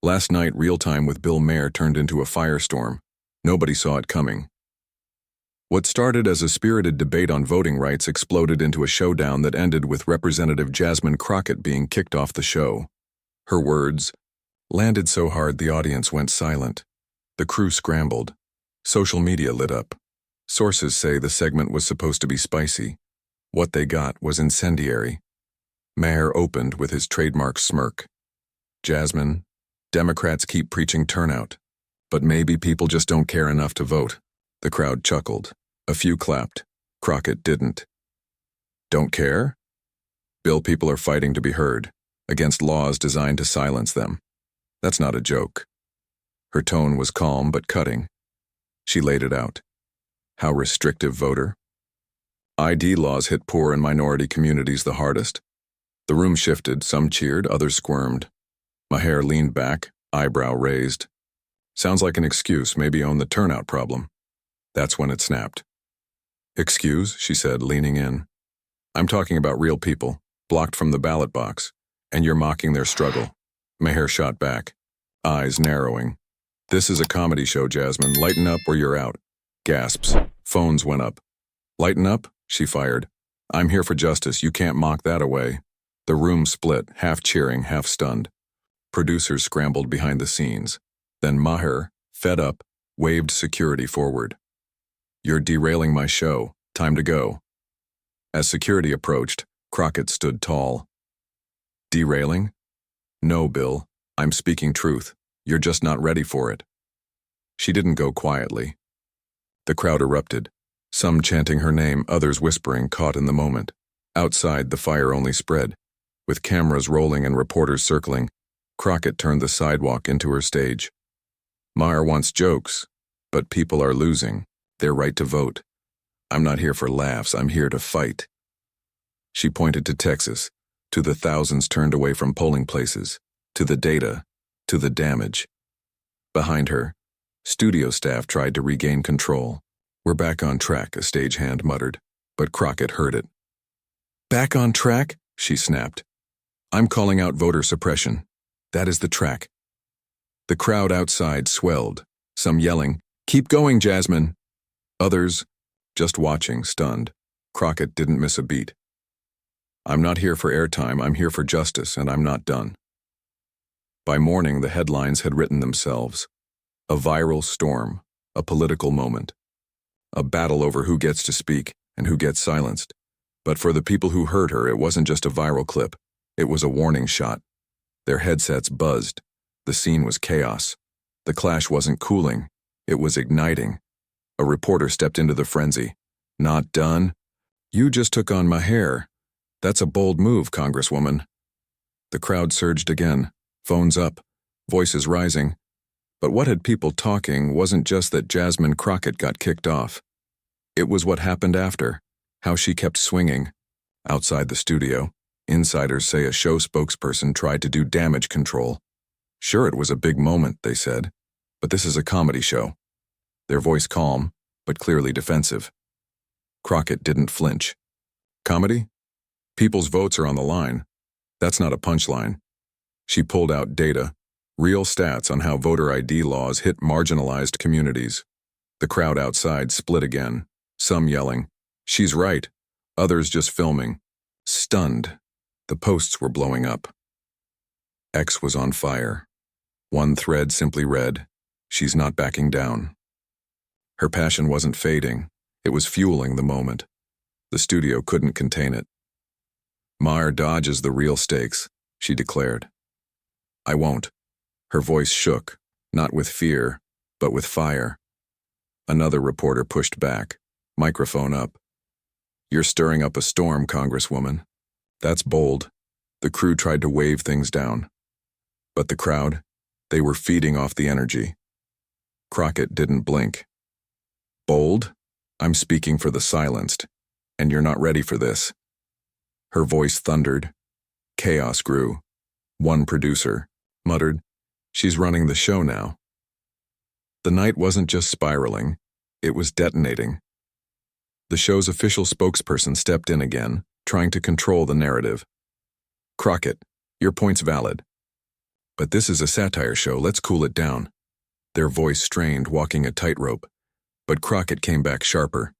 Last night, Real Time with Bill Maher turned into a firestorm. Nobody saw it coming. What started as a spirited debate on voting rights exploded into a showdown that ended with Representative Jasmine Crocket being kicked off the show. Her words landed so hard the audience went silent. The crew scrambled. Social media lit up. Sources say the segment was supposed to be spicy. What they got was incendiary. Maher opened with his trademark smirk. Jasmine, Democrats keep preaching turnout, but maybe people just don't care enough to vote. The crowd chuckled. A few clapped. Crockett didn't. Don't care? Bill, people are fighting to be heard, against laws designed to silence them. That's not a joke. Her tone was calm but cutting. She laid it out. How restrictive voter? ID laws hit poor and minority communities the hardest. The room shifted, some cheered, others squirmed. Maher leaned back, eyebrow raised. Sounds like an excuse, maybe own the turnout problem. That's when it snapped. Excuse, she said, leaning in. I'm talking about real people, blocked from the ballot box, and you're mocking their struggle. Maher shot back, eyes narrowing. This is a comedy show, Jasmine. Lighten up or you're out. Gasps. Phones went up. Lighten up, she fired. I'm here for justice. You can't mock that away. The room split, half cheering, half stunned. Producers scrambled behind the scenes. Then Maher, fed up, waved security forward. You're derailing my show. Time to go. As security approached, Crockett stood tall. Derailing? No, Bill. I'm speaking truth. You're just not ready for it. She didn't go quietly. The crowd erupted, some chanting her name, others whispering, caught in the moment. Outside, the fire only spread. With cameras rolling and reporters circling, Crockett turned the sidewalk into her stage. Maher wants jokes, but people are losing their right to vote. I'm not here for laughs, I'm here to fight. She pointed to Texas, to the thousands turned away from polling places, to the data, to the damage. Behind her, studio staff tried to regain control. We're back on track, a stagehand muttered, but Crockett heard it. Back on track? She snapped. I'm calling out voter suppression. That is the track. The crowd outside swelled, some yelling, Keep going, Jasmine. Others, just watching, stunned. Crockett didn't miss a beat. I'm not here for airtime, I'm here for justice, and I'm not done. By morning, the headlines had written themselves. A viral storm, a political moment. A battle over who gets to speak and who gets silenced. But for the people who heard her, it wasn't just a viral clip. It was a warning shot. Their headsets buzzed. The scene was chaos. The clash wasn't cooling. It was igniting. A reporter stepped into the frenzy. Not done? You just took on Maher. That's a bold move, Congresswoman. The crowd surged again, phones up, voices rising. But what had people talking wasn't just that Jasmine Crocket got kicked off. It was what happened after, how she kept swinging. Outside the studio, insiders say a show spokesperson tried to do damage control. Sure, it was a big moment, they said, but this is a comedy show. Their voice calm, but clearly defensive. Crockett didn't flinch. Comedy? People's votes are on the line. That's not a punchline. She pulled out data, real stats on how voter ID laws hit marginalized communities. The crowd outside split again, some yelling, She's right, others just filming. Stunned, the posts were blowing up. X was on fire. One thread simply read, She's not backing down. Her passion wasn't fading, it was fueling the moment. The studio couldn't contain it. Maher dodges the real stakes, she declared. I won't. Her voice shook, not with fear, but with fire. Another reporter pushed back, microphone up. You're stirring up a storm, Congresswoman. That's bold. The crew tried to wave things down. But the crowd, they were feeding off the energy. Crockett didn't blink. Bold? I'm speaking for the silenced, and you're not ready for this. Her voice thundered. Chaos grew. One producer muttered, She's running the show now. The night wasn't just spiraling, it was detonating. The show's official spokesperson stepped in again, trying to control the narrative. Crockett, your point's valid. But this is a satire show, let's cool it down. Their voice strained, walking a tightrope. But Crockett came back sharper.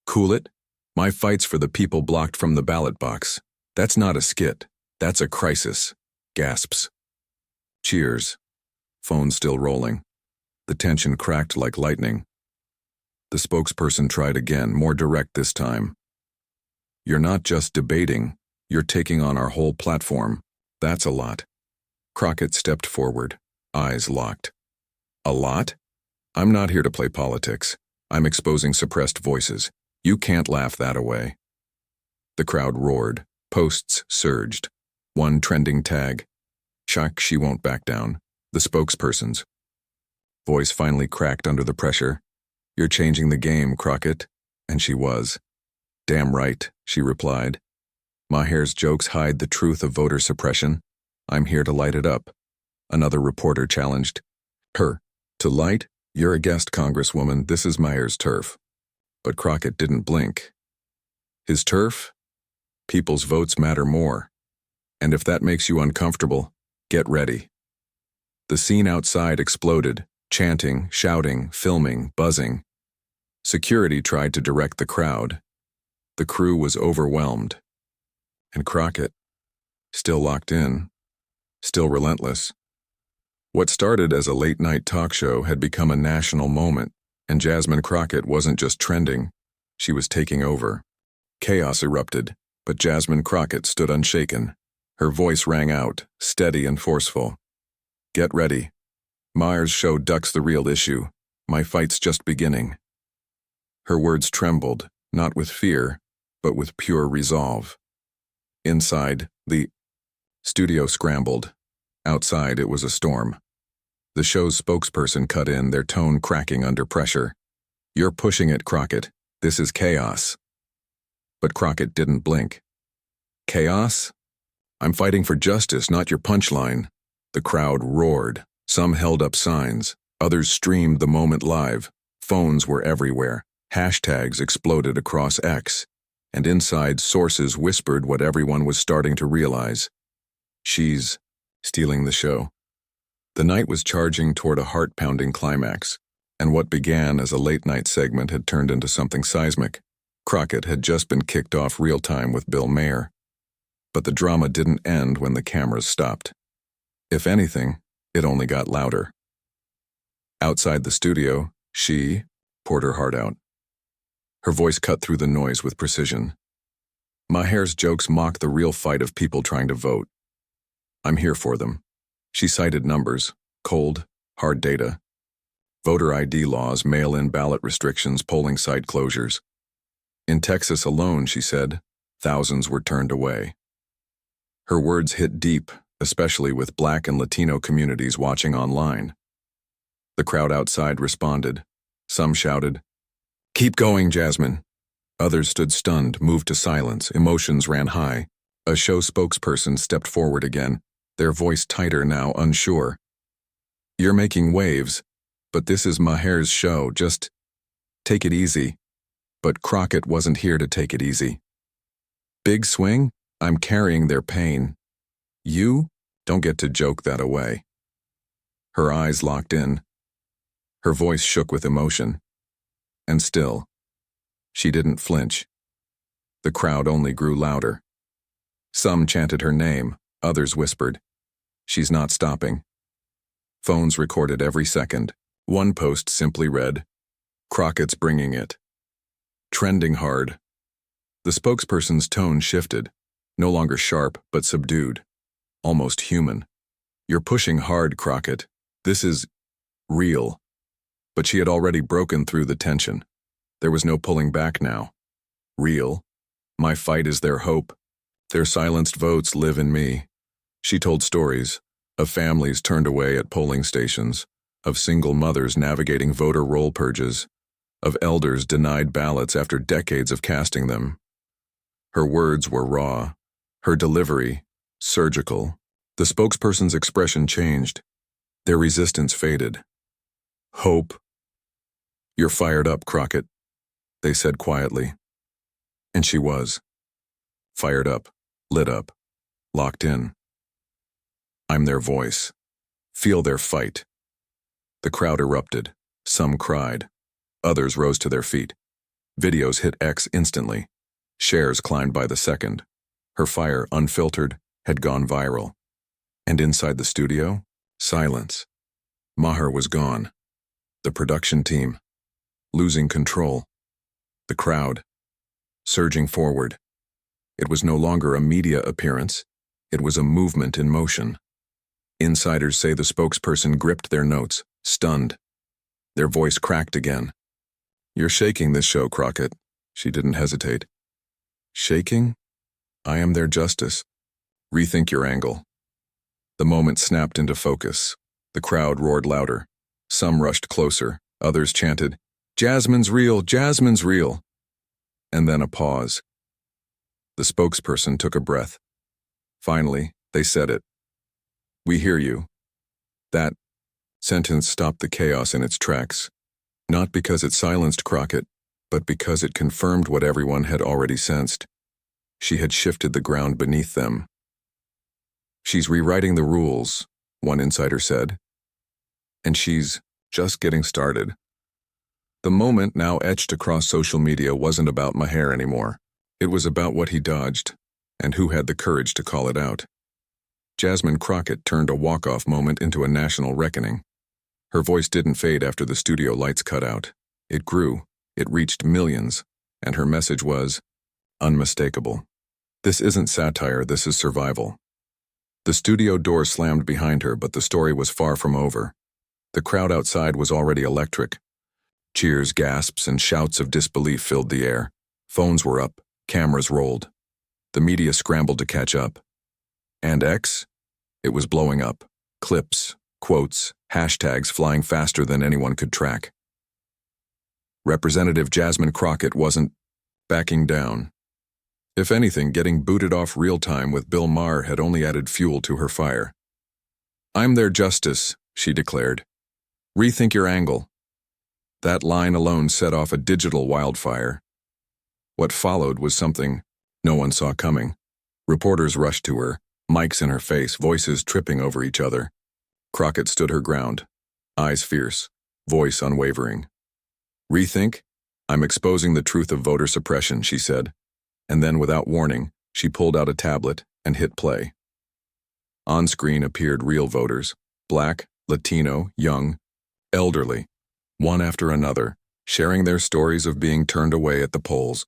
Cool it? My fight's for the people blocked from the ballot box. That's not a skit. That's a crisis. Gasps. Cheers. Phone still rolling. The tension cracked like lightning. The spokesperson tried again, more direct this time. You're not just debating, you're taking on our whole platform. That's a lot. Crockett stepped forward, eyes locked. A lot? I'm not here to play politics. I'm exposing suppressed voices. You can't laugh that away. The crowd roared. Posts surged. One trending tag. Shock she won't back down. The spokesperson's voice finally cracked under the pressure. You're changing the game, Crockett. And she was. Damn right, she replied. Maher's jokes hide the truth of voter suppression. I'm here to light it up. Another reporter challenged her. To light? You're a guest, Congresswoman. This is Maher's turf. But Crockett didn't blink. His turf? People's votes matter more. And if that makes you uncomfortable, get ready. The scene outside exploded, chanting, shouting, filming, buzzing. Security tried to direct the crowd. The crew was overwhelmed. And Crockett, still locked in, still relentless. What started as a late-night talk show had become a national moment, and Jasmine Crocket wasn't just trending, she was taking over. Chaos erupted, but Jasmine Crocket stood unshaken. Her voice rang out, steady and forceful. Get ready. Maher's show ducks the real issue. My fight's just beginning. Her words trembled, not with fear, but with pure resolve. Inside, the studio scrambled. Outside, it was a storm. The show's spokesperson cut in, their tone cracking under pressure. You're pushing it, Crockett. This is chaos. But Crockett didn't blink. Chaos? I'm fighting for justice, not your punchline. The crowd roared. Some held up signs. Others streamed the moment live. Phones were everywhere. Hashtags exploded across X. And inside, sources whispered what everyone was starting to realize. She's stealing the show. The night was charging toward a heart-pounding climax, and what began as a late-night segment had turned into something seismic. Crockett had just been kicked off real-time with Bill Maher. But the drama didn't end when the cameras stopped. If anything, it only got louder. Outside the studio, she poured her heart out. Her voice cut through the noise with precision. Maher's jokes mocked the real fight of people trying to vote. I'm here for them. She cited numbers, cold, hard data. Voter ID laws, mail-in ballot restrictions, polling site closures. In Texas alone, she said, thousands were turned away. Her words hit deep, especially with Black and Latino communities watching online. The crowd outside responded. Some shouted, "Keep going, Jasmine." Others stood stunned, moved to silence, emotions ran high. A show spokesperson stepped forward again, their voice tighter now, unsure. You're making waves, but this is Maher's show, just take it easy. But Crockett wasn't here to take it easy. Big swing? I'm carrying their pain. You don't get to joke that away. Her eyes locked in. Her voice shook with emotion. And still, she didn't flinch. The crowd only grew louder. Some chanted her name, others whispered, "She's not stopping." Phones recorded every second. One post simply read, "Crockett's bringing it." Trending hard. The spokesperson's tone shifted, no longer sharp but subdued, almost human. You're pushing hard, Crockett. This is real. But she had already broken through the tension. There was no pulling back now. Real. My fight is their hope. Their silenced votes live in me. She told stories of families turned away at polling stations, of single mothers navigating voter roll purges, of elders denied ballots after decades of casting them. Her words were raw, her delivery surgical. The spokesperson's expression changed. Their resistance faded. Hope. You're fired up, Crockett, they said quietly. And she was. Fired up, lit up, locked in. I'm their voice. Feel their fight. The crowd erupted. Some cried. Others rose to their feet. Videos hit X instantly. Shares climbed by the second. Her fire, unfiltered, had gone viral. And inside the studio, silence. Maher was gone. The production team, losing control. The crowd, surging forward. It was no longer a media appearance. It was a movement in motion. Insiders say the spokesperson gripped their notes, stunned. Their voice cracked again. You're shaking this show, Crockett. She didn't hesitate. Shaking? I am their justice. Rethink your angle. The moment snapped into focus. The crowd roared louder. Some rushed closer. Others chanted, Jasmine's real, Jasmine's real. And then a pause. The spokesperson took a breath. Finally, they said it. We hear you. That sentence stopped the chaos in its tracks. Not because it silenced Crockett, but because it confirmed what everyone had already sensed. She had shifted the ground beneath them. She's rewriting the rules, one insider said. And she's just getting started. The moment now etched across social media wasn't about Maher anymore. It was about what he dodged, and who had the courage to call it out. Jasmine Crocket turned a walk-off moment into a national reckoning. Her voice didn't fade after the studio lights cut out. It grew, it reached millions, and her message was unmistakable. This isn't satire, this is survival. The studio door slammed behind her, but the story was far from over. The crowd outside was already electric. Cheers, gasps, and shouts of disbelief filled the air. Phones were up, cameras rolled. The media scrambled to catch up. And X? It was blowing up. Clips, quotes, hashtags flying faster than anyone could track. Representative Jasmine Crocket wasn't backing down. If anything, getting booted off real-time with Bill Maher had only added fuel to her fire. I'm their justice, she declared. Rethink your angle. That line alone set off a digital wildfire. What followed was something no one saw coming. Reporters rushed to her, mics in her face, voices tripping over each other. Crocket stood her ground, eyes fierce, voice unwavering. Rethink? I'm exposing the truth of voter suppression, she said. And then, without warning, she pulled out a tablet and hit play. On screen appeared real voters, Black, Latino, young, elderly, one after another, sharing their stories of being turned away at the polls.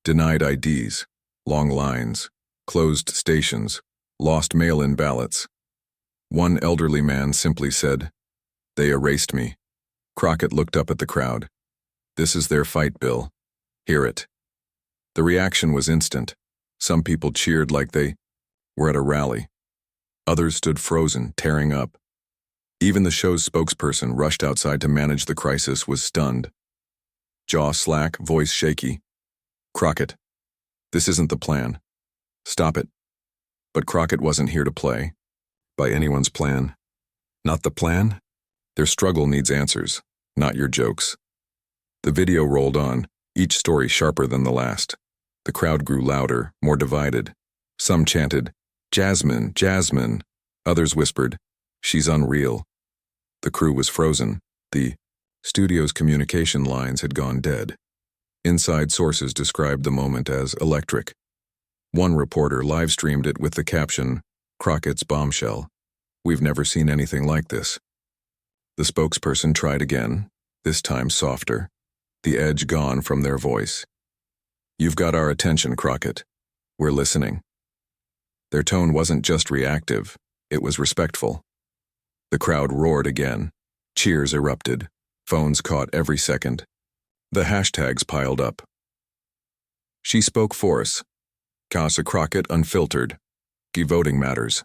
Denied IDs, long lines, closed stations, lost mail-in ballots. One elderly man simply said, They erased me. Crocket looked up at the crowd. This is their fight, Bill. Hear it. The reaction was instant. Some people cheered like they were at a rally. Others stood frozen, tearing up. Even the show's spokesperson, rushed outside to manage the crisis, was stunned. Jaw slack, voice shaky. Crocket, this isn't the plan. Stop it. But Crocket wasn't here to play by anyone's plan. Not the plan? Their struggle needs answers, not your jokes. The video rolled on, each story sharper than the last. The crowd grew louder, more divided. Some chanted, Jasmine, Jasmine. Others whispered, She's unreal. The crew was frozen. The studio's communication lines had gone dead. Inside sources described the moment as electric. One reporter live-streamed it with the caption, Crockett's bombshell. We've never seen anything like this. The spokesperson tried again, this time softer, the edge gone from their voice. You've got our attention, Crocket. We're listening. Their tone wasn't just reactive, it was respectful. The crowd roared again. Cheers erupted. Phones caught every second. The hashtags piled up. She spoke for us. Casa Crocket unfiltered. Voting matters.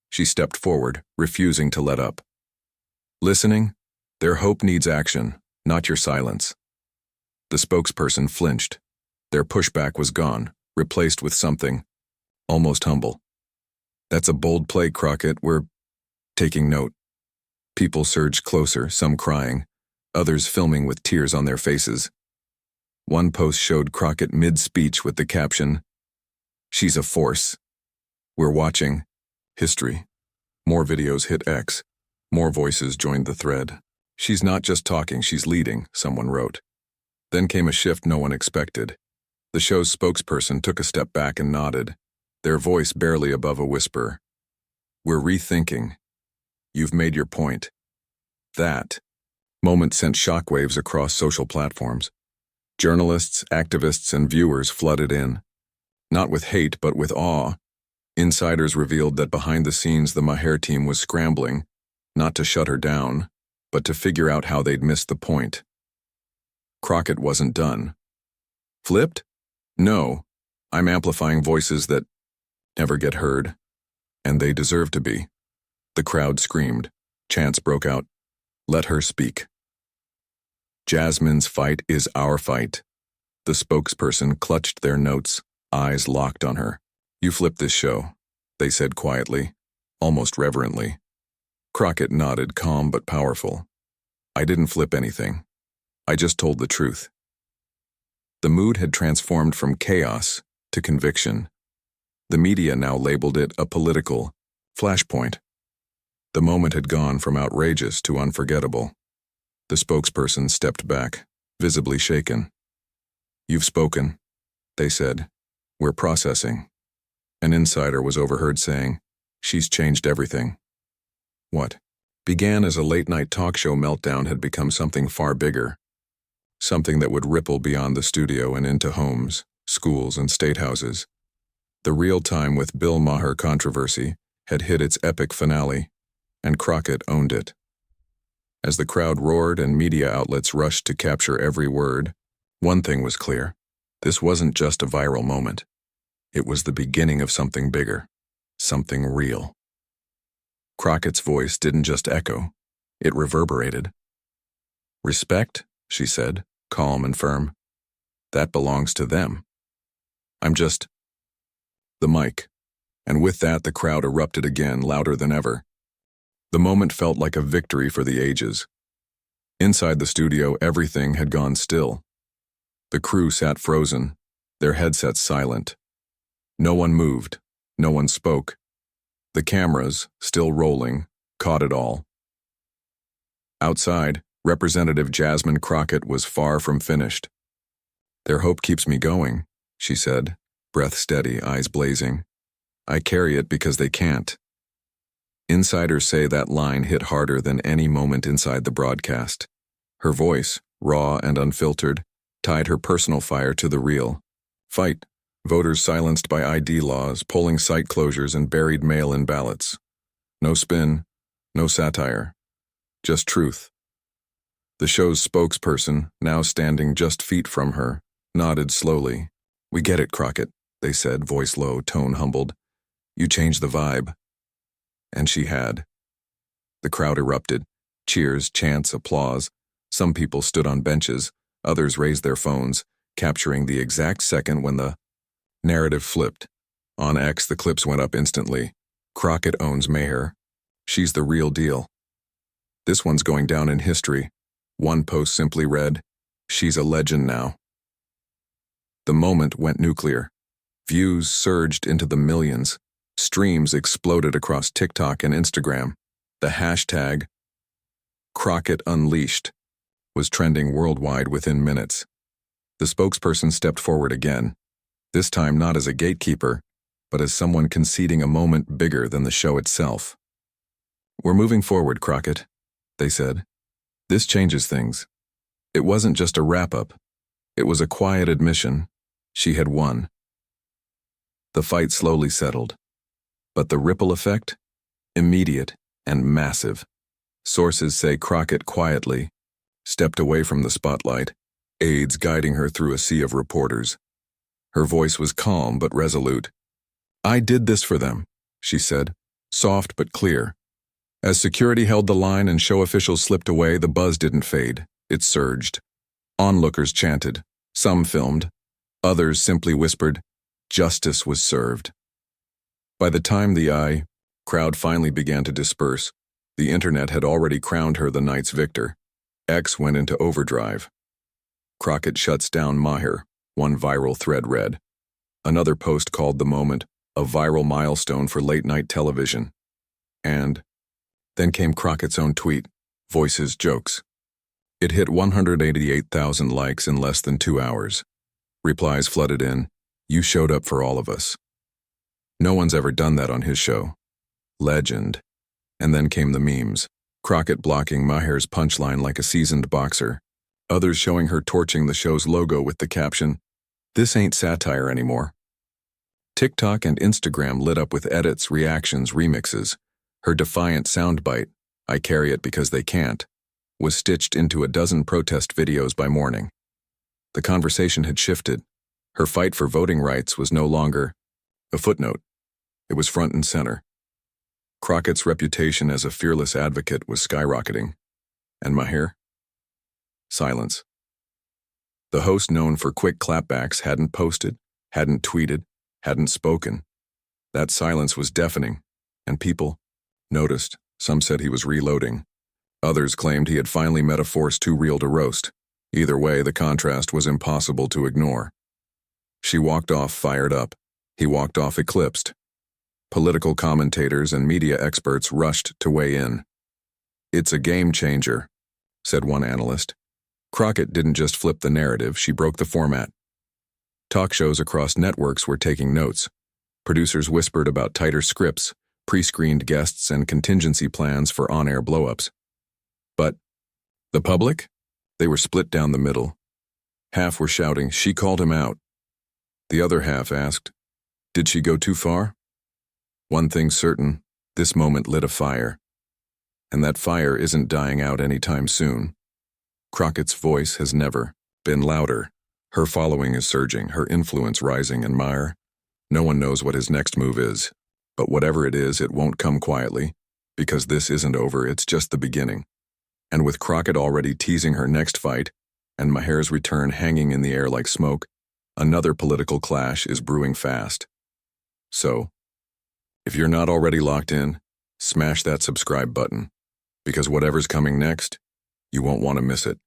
She stepped forward, refusing to let up. Listening? Their hope needs action, not your silence. The spokesperson flinched. Their pushback was gone, replaced with something almost humble. That's a bold play, Crocket. We're taking note. People surged closer, some crying, others filming with tears on their faces. One post showed Crocket mid-speech with the caption, She's a force. We're watching history. More videos hit X. More voices joined the thread. "She's not just talking, she's leading," someone wrote. Then came a shift no one expected. The show's spokesperson took a step back and nodded, their voice barely above a whisper. "We're rethinking. You've made your point." That moment sent shockwaves across social platforms. Journalists, activists, and viewers flooded in. Not with hate, but with awe. Insiders revealed that behind the scenes the Maher team was scrambling, not to shut her down, but to figure out how they'd missed the point. Crockett wasn't done. "Flipped? No. I'm amplifying voices that never get heard. And they deserve to be." The crowd screamed. Chants broke out. "Let her speak." "Jasmine's fight is our fight." The spokesperson clutched their notes, eyes locked on her. "You flipped this show," they said quietly, almost reverently. Crockett nodded, calm but powerful. "I didn't flip anything. I just told the truth." The mood had transformed from chaos to conviction. The media now labeled it a political flashpoint. The moment had gone from outrageous to unforgettable. The spokesperson stepped back, visibly shaken. "You've spoken," they said. "We're processing." An insider was overheard saying, "She's changed everything." What began as a late-night talk show meltdown had become something far bigger. Something that would ripple beyond the studio and into homes, schools, and statehouses. The Real Time with Bill Maher controversy had hit its epic finale, and Crockett owned it. As the crowd roared and media outlets rushed to capture every word, one thing was clear. This wasn't just a viral moment. It was the beginning of something bigger, something real. Crockett's voice didn't just echo, it reverberated. "Respect," she said, calm and firm. "That belongs to them. I'm just..." The mic. And with that, the crowd erupted again, louder than ever. The moment felt like a victory for the ages. Inside the studio, everything had gone still. The crew sat frozen, their headsets silent. No one moved, no one spoke. The cameras, still rolling, caught it all. Outside, Representative Jasmine Crocket was far from finished. "Their hope keeps me going," she said, breath steady, eyes blazing. "I carry it because they can't." Insiders say that line hit harder than any moment inside the broadcast. Her voice, raw and unfiltered, tied her personal fire to the real fight. Voters silenced by ID laws, polling site closures, and buried mail-in ballots. No spin, no satire, just truth. The show's spokesperson, now standing just feet from her, nodded slowly. "We get it, Crockett," they said, voice low, tone humbled. "You changed the vibe." And she had. The crowd erupted. Cheers, chants, applause. Some people stood on benches, others raised their phones, capturing the exact second when the narrative flipped. On X, the clips went up instantly. "Crockett owns Maher. She's the real deal. This one's going down in history." One post simply read, "She's a legend now." The moment went nuclear. Views surged into the millions. Streams exploded across TikTok and Instagram. The hashtag Crockett Unleashed was trending worldwide within minutes. The spokesperson stepped forward again, this time not as a gatekeeper, but as someone conceding a moment bigger than the show itself. "We're moving forward, Crockett," they said. "This changes things." It wasn't just a wrap-up. It was a quiet admission. She had won. The fight slowly settled. But the ripple effect? Immediate and massive. Sources say Crockett quietly stepped away from the spotlight, aides guiding her through a sea of reporters. Her voice was calm but resolute. "I did this for them," she said, soft but clear. As security held the line and show officials slipped away, the buzz didn't fade. It surged. Onlookers chanted. Some filmed. Others simply whispered, "Justice was served." By the time the crowd finally began to disperse, the internet had already crowned her the night's victor. X went into overdrive. Crockett shuts down Maher, one viral thread read. Another post called the moment a viral milestone for late-night television. And then came Crockett's own tweet, voices, jokes. It hit 188,000 likes in less than 2 hours. Replies flooded in, "You showed up for all of us." No one's ever done that on his show. Legend. And then came the memes. Crockett blocking Maher's punchline like a seasoned boxer. Others showing her torching the show's logo with the caption, "This ain't satire anymore." TikTok and Instagram lit up with edits, reactions, remixes. Her defiant soundbite, "I carry it because they can't," was stitched into a dozen protest videos by morning. The conversation had shifted. Her fight for voting rights was no longer a footnote. It was front and center. Crockett's reputation as a fearless advocate was skyrocketing. And Maher? Silence. The host known for quick clapbacks hadn't posted, hadn't tweeted, hadn't spoken. That silence was deafening, and people noticed. Some said he was reloading. Others claimed he had finally met a force too real to roast. Either way, the contrast was impossible to ignore. She walked off fired up. He walked off eclipsed. Political commentators and media experts rushed to weigh in. "It's a game changer," said one analyst. Crockett didn't just flip the narrative, she broke the format. Talk shows across networks were taking notes. Producers whispered about tighter scripts, pre-screened guests, and contingency plans for on-air blow-ups. But the public? They were split down the middle. Half were shouting, "She called him out." The other half asked, "Did she go too far?" One thing's certain, this moment lit a fire. And that fire isn't dying out anytime soon. Crockett's voice has never been louder. Her following is surging, her influence rising, and Maher, no one knows what his next move is. But whatever it is, it won't come quietly, because this isn't over, it's just the beginning. And with Crockett already teasing her next fight, and Maher's return hanging in the air like smoke, another political clash is brewing fast. So, if you're not already locked in, smash that subscribe button, because whatever's coming next, you won't want to miss it.